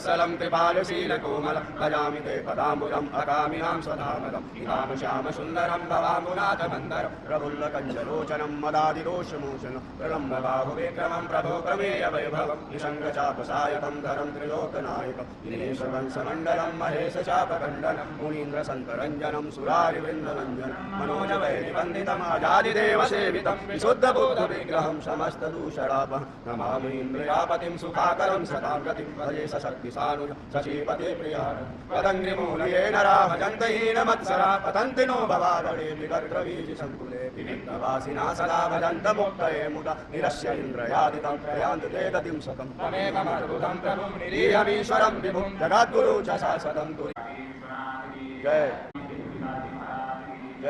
वत्सलं कृपालशीलकोमलं भजामि ते पदाम्बुजम् अकामिनां सदानदम् इमां श्यामसुन्दरं भवामुनाथमन्दरं प्रफुल्लकञ्जलोचनं मदादिदोषमोचनं प्रलम्बबाहुविक्रमं प्रभो प्रमेय वैभवं निशङ्गचापसायकं धरं त्रिलोकनायकं दिनेशवंशमण्डलं महेशचापखण्डनं मुनीन्द्रसन्तरञ्जनं सुरारिवृन्दरञ्जनं मनोजवैरिवन्दितमाजादिदेवसेवितं विशुद्धबोधविग्रहं समस्तदूषणापहं नमामि इन्द्रियापतिं सुखाकरं सतां गतिं भजे सशक्तिसानुजं शशीपते प्रियान् पदङ्घ्रिमूलये नरा भजन्त हीनमत्सरा पतन्ति नो भवारणे विगर्भवीजिसङ्कुले विनिग्नवासिना सदा भजन्त मुक्तये मुदा निरस्य इन्द्रयादितं प्रयान्ति ते गतिं सतं त्वमेकमद्भुतं प्रभुं निरीहमीश्वरं विभुं जगद्गुरु च शाश्वतं तुरीं जय